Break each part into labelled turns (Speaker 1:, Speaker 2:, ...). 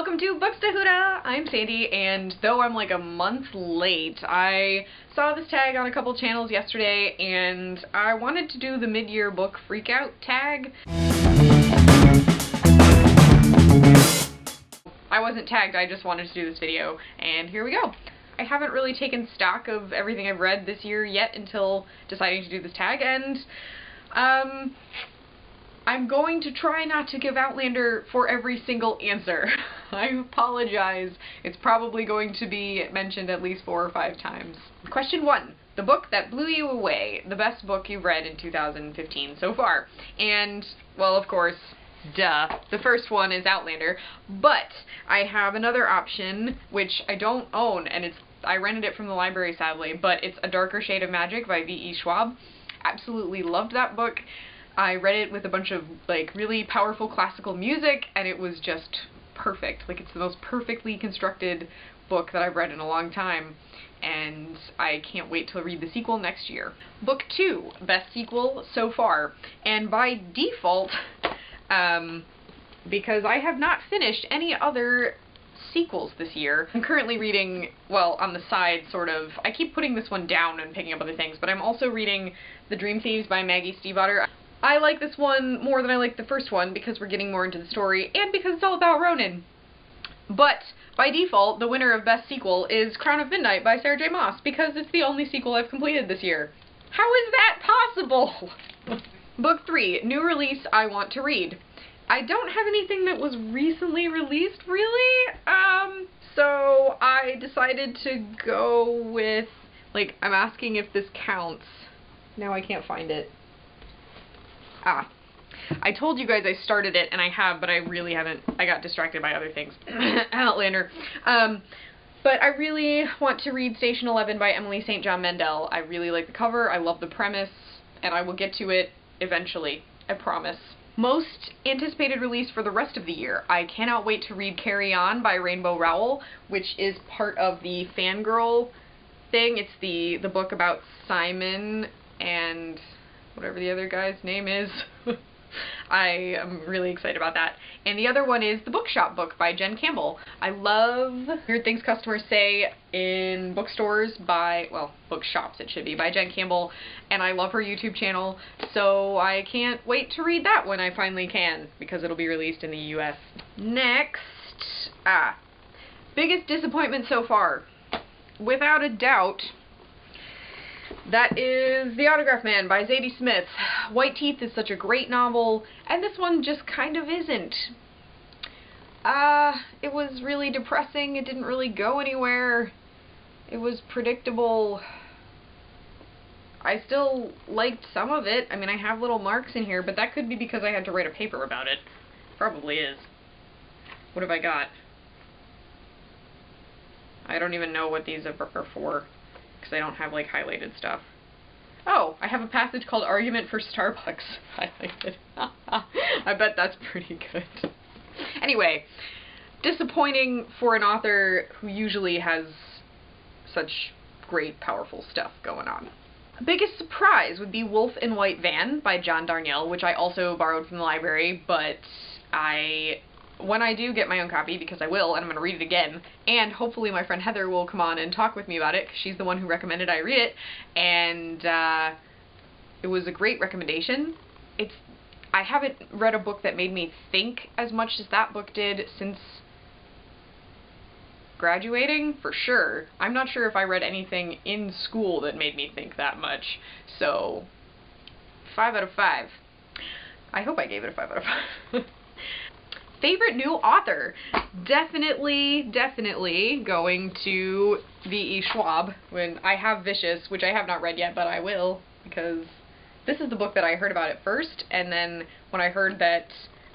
Speaker 1: Welcome to Books to Huda! I'm Sandy, and though I'm like a month late, I saw this tag on a couple channels yesterday, and I wanted to do the mid-year book freakout tag. I wasn't tagged, I just wanted to do this video, and here we go. I haven't really taken stock of everything I've read this year yet until deciding to do this tag, and I'm going to try not to give Outlander for every single answer. I apologize. It's probably going to be mentioned at least 4 or 5 times. Question 1. The book that blew you away. The best book you've read in 2015 so far. And, well, of course, duh. The first one is Outlander. But I have another option, which I don't own, and I rented it from the library, sadly, but it's A Darker Shade of Magic by V.E. Schwab. Absolutely loved that book. I read it with a bunch of, like, really powerful classical music, and it was just perfect. Like, it's the most perfectly constructed book that I've read in a long time, and I can't wait to read the sequel next year. Book 2, best sequel so far, and by default, because I have not finished any other sequels this year. I'm currently reading, well, on the side, sort of, I keep putting this one down and picking up other things, but I'm also reading The Dream Thieves by Maggie Stiefvater. I like this one more than I like the first one because we're getting more into the story and because it's all about Ronin. But, by default, the winner of Best Sequel is Crown of Midnight by Sarah J. Maas because it's the only sequel I've completed this year. How is that possible? Book 3, new release I want to read. I don't have anything that was recently released, really, so I decided to go with, like, I'm asking if this counts. Now I can't find it. I told you guys I started it, and I have, but I really haven't. I got distracted by other things. Outlander. But I really want to read Station 11 by Emily St. John Mandel. I really like the cover, I love the premise, and I will get to it eventually. I promise. Most anticipated release for the rest of the year. I cannot wait to read Carry On by Rainbow Rowell, which is part of the Fangirl thing. It's the book about Simon and whatever the other guy's name is. I am really excited about that. And the other one is The Bookshop book by Jen Campbell. I love Weird Things Customers Say in Bookstores by, well, bookshops it should be, by Jen Campbell. And I love her YouTube channel, so I can't wait to read that when I finally can, because it'll be released in the US. Next, biggest disappointment so far. Without a doubt, that is The Autograph Man by Zadie Smith. White Teeth is such a great novel, and this one just kind of isn't. It was really depressing, it didn't really go anywhere, it was predictable. I still liked some of it. I mean, I have little marks in here, but that could be because I had to write a paper about it. Probably is. What have I got? I don't even know what these are for, because I don't have, like, highlighted stuff. Oh, I have a passage called Argument for Starbucks highlighted. I bet that's pretty good. Anyway, disappointing for an author who usually has such great, powerful stuff going on. Biggest surprise would be Wolf in White Van by John Darnielle, which I also borrowed from the library, but when I do get my own copy, because I will, and I'm going to read it again, and hopefully my friend Heather will come on and talk with me about it, because she's the one who recommended I read it, and it was a great recommendation. I haven't read a book that made me think as much as that book did since graduating, for sure. I'm not sure if I read anything in school that made me think that much, so 5 out of 5. I hope I gave it a 5 out of 5. Favorite new author? Definitely going to V.E. Schwab. When I have Vicious, which I have not read yet, but I will, because this is the book that I heard about at first, and then when I heard that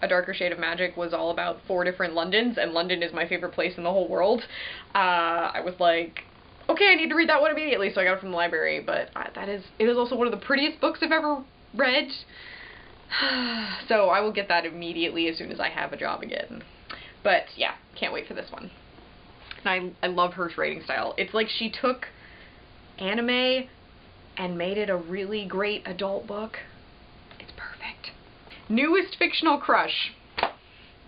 Speaker 1: A Darker Shade of Magic was all about 4 different Londons, and London is my favorite place in the whole world, I was like, okay, I need to read that one immediately, so I got it from the library, but it is also one of the prettiest books I've ever read. So I will get that immediately as soon as I have a job again. But yeah, can't wait for this one. And I love her writing style. It's like she took anime and made it a really great adult book. It's perfect. Newest fictional crush.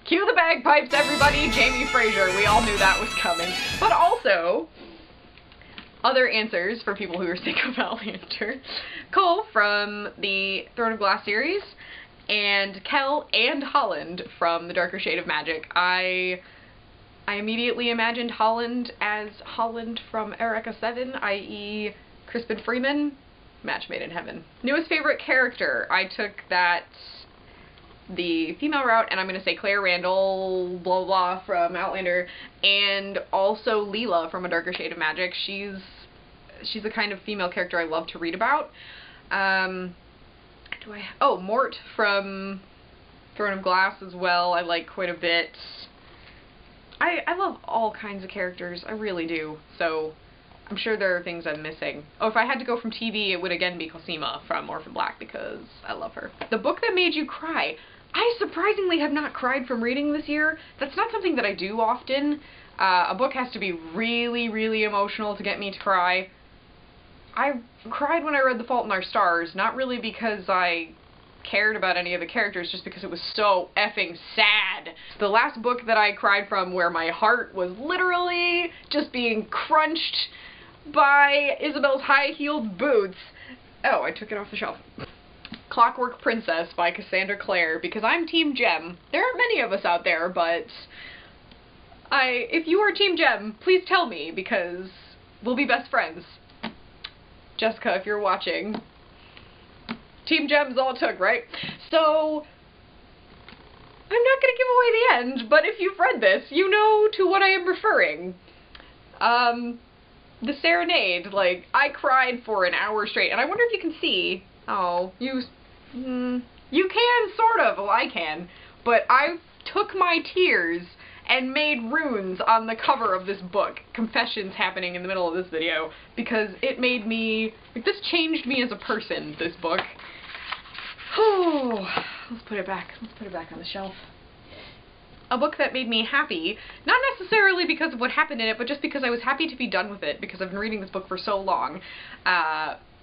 Speaker 1: Cue the bagpipes, everybody! Jamie Fraser. We all knew that was coming. But also, other answers for people who are sick of Outlander. Cole from the Throne of Glass series, and Kel and Holland from The Darker Shade of Magic. I immediately imagined Holland as Holland from Eureka 7, i.e. Crispin Freeman. Match made in heaven. Newest favorite character. I took the female route, and I'm going to say Claire Randall, blah blah, from Outlander, and also Leela from A Darker Shade of Magic. She's the kind of female character I love to read about. Mort from Throne of Glass as well, I like quite a bit. I love all kinds of characters, I really do, so I'm sure there are things I'm missing. Oh, if I had to go from TV, it would again be Cosima from Orphan Black, because I love her. The book that made you cry. I surprisingly have not cried from reading this year. That's not something that I do often. A book has to be really, really emotional to get me to cry. I cried when I read The Fault in Our Stars, not really because I cared about any of the characters, just because it was so effing sad. The last book that I cried from where my heart was literally just being crunched by Isabel's high-heeled boots. Oh, I took it off the shelf. Clockwork Princess by Cassandra Clare, because I'm Team Gem. There aren't many of us out there, but if you are Team Gem, please tell me, because we'll be best friends. Jessica, if you're watching, Team Gem's all it took, right? So, I'm not going to give away the end, but if you've read this, you know to what I am referring. The Serenade, like, I cried for an hour straight, and I wonder if you can see. Oh, you can, sort of. Well, I can. But I took my tears and made runes on the cover of this book. Confessions happening in the middle of this video, because it made me, like, this changed me as a person, this book. Oh, let's put it back. Let's put it back on the shelf. A book that made me happy, not necessarily because of what happened in it, but just because I was happy to be done with it, because I've been reading this book for so long.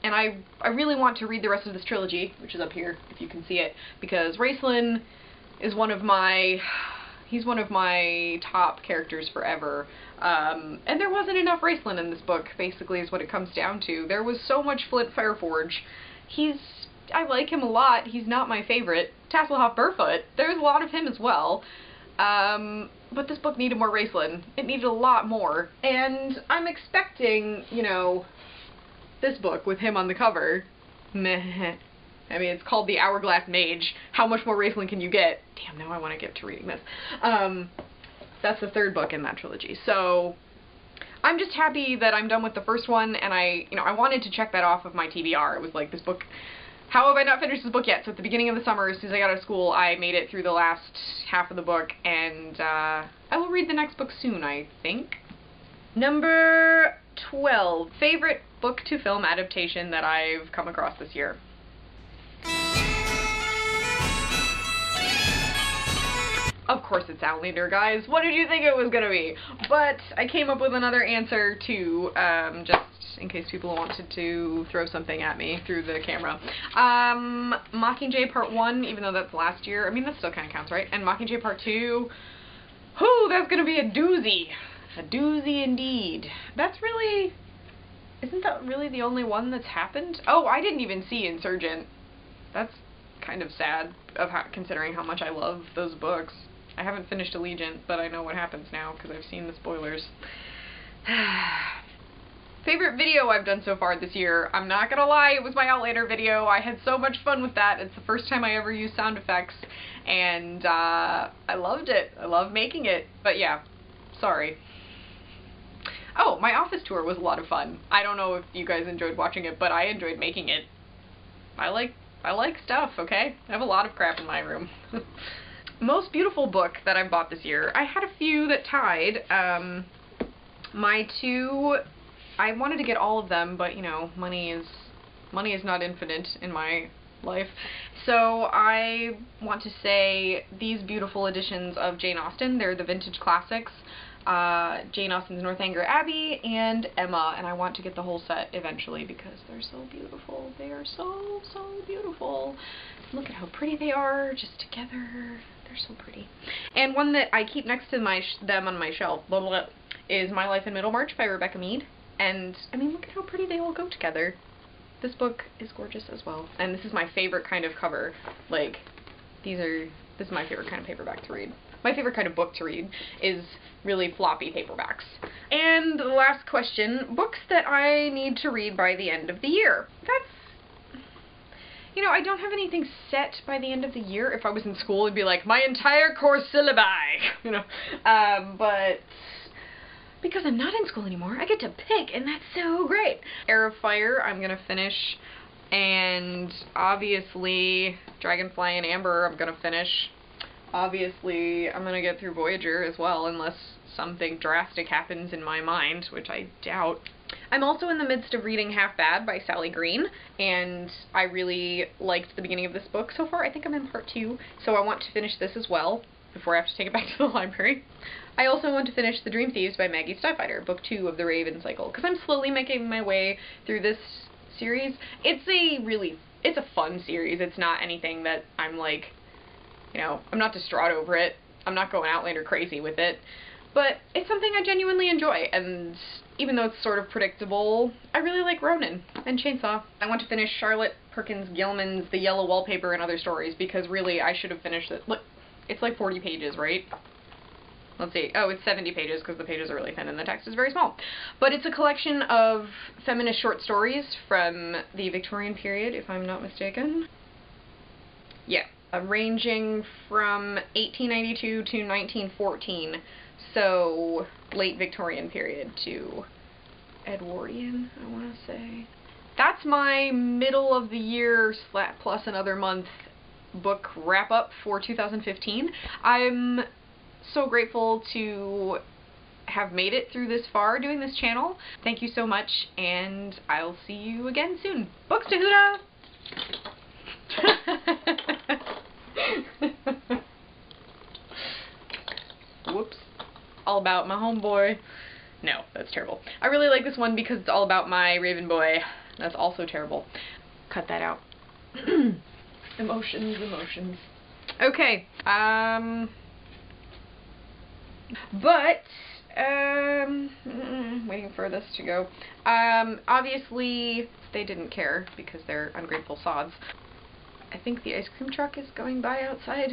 Speaker 1: And I really want to read the rest of this trilogy, which is up here, if you can see it, because Raistlin is one of my top characters forever. And there wasn't enough Raistlin in this book, basically, is what it comes down to. There was so much Flint Fireforge. I like him a lot. He's not my favorite. Tasselhoff Burfoot, there's a lot of him as well. But this book needed more Raistlin. It needed a lot more. And I'm expecting, you know, this book with him on the cover. Meh. I mean, it's called The Hourglass Mage. How much more Raistlin can you get? Damn, now I want to get to reading this. That's the third book in that trilogy. So, I'm just happy that I'm done with the first one, and I wanted to check that off of my TBR. It was like, this book, how have I not finished this book yet? So at the beginning of the summer, as soon as I got out of school, I made it through the last half of the book, and I will read the next book soon, I think. Number 12. Favorite book-to-film adaptation that I've come across this year. Of course it's Outlander, guys. What did you think it was gonna be? But I came up with another answer too, just in case people wanted to throw something at me through the camera. Mockingjay Part 1, even though that's last year. I mean, that still kind of counts, right? And Mockingjay Part 2, whoo, that's gonna be a doozy. A doozy indeed. Isn't that really the only one that's happened? Oh, I didn't even see Insurgent. That's kind of sad, considering how much I love those books. I haven't finished Allegiant, but I know what happens now, because I've seen the spoilers. Favorite video I've done so far this year? I'm not gonna lie, it was my Outlander video. I had so much fun with that. It's the first time I ever used sound effects, and I loved it. I love making it. But yeah, sorry. Oh, my office tour was a lot of fun. I don't know if you guys enjoyed watching it, but I enjoyed making it. I like stuff, okay? I have a lot of crap in my room. Most beautiful book that I've bought this year. I had a few that tied. My two, I wanted to get all of them, but you know, money is not infinite in my life. So I want to say these beautiful editions of Jane Austen. They're the vintage classics. Jane Austen's Northanger Abbey and Emma, and I want to get the whole set eventually because they're so beautiful. They are so, so beautiful. Look at how pretty they are just together. They're so pretty. And one that I keep next to them on my shelf, blah, blah, blah, is My Life in Middlemarch by Rebecca Mead. And, I mean, look at how pretty they all go together. This book is gorgeous as well. And this is my favorite kind of cover. Like, this is my favorite kind of paperback to read. My favorite kind of book to read is really floppy paperbacks. And the last question, books that I need to read by the end of the year. That's, you know, I don't have anything set by the end of the year. If I was in school, it'd be like, my entire course syllabi, you know. But because I'm not in school anymore, I get to pick, and that's so great. Heir of Fire, I'm gonna finish. And obviously, Dragonfly and Amber, I'm gonna finish. Obviously, I'm gonna get through Voyager as well, unless something drastic happens in my mind, which I doubt. I'm also in the midst of reading Half Bad by Sally Green, and I really liked the beginning of this book so far. I think I'm in part 2, so I want to finish this as well before I have to take it back to the library. I also want to finish The Dream Thieves by Maggie Stiefvater, book 2 of the Raven cycle, because I'm slowly making my way through this series. It's a fun series. It's not anything that I'm like, you know, I'm not distraught over it. I'm not going Outlander crazy with it. But it's something I genuinely enjoy, and even though it's sort of predictable, I really like Ronin and Chainsaw. I want to finish Charlotte Perkins Gilman's The Yellow Wallpaper and Other Stories, because really I should have finished it. Look, it's like 40 pages, right? Let's see. Oh, it's 70 pages because the pages are really thin and the text is very small. But it's a collection of feminist short stories from the Victorian period, if I'm not mistaken. Yeah. Ranging from 1892 to 1914. So, late Victorian period to Edwardian, I want to say. That's my middle of the year plus another month book wrap up for 2015. I'm so grateful to have made it through this far doing this channel. Thank you so much, and I'll see you again soon. Books to Huda! Whoops. All about my homeboy. No, that's terrible. I really like this one because it's all about my Raven boy. That's also terrible. Cut that out. Emotions. Okay. Waiting for this to go. Obviously, they didn't care because they're ungrateful sods. I think the ice cream truck is going by outside.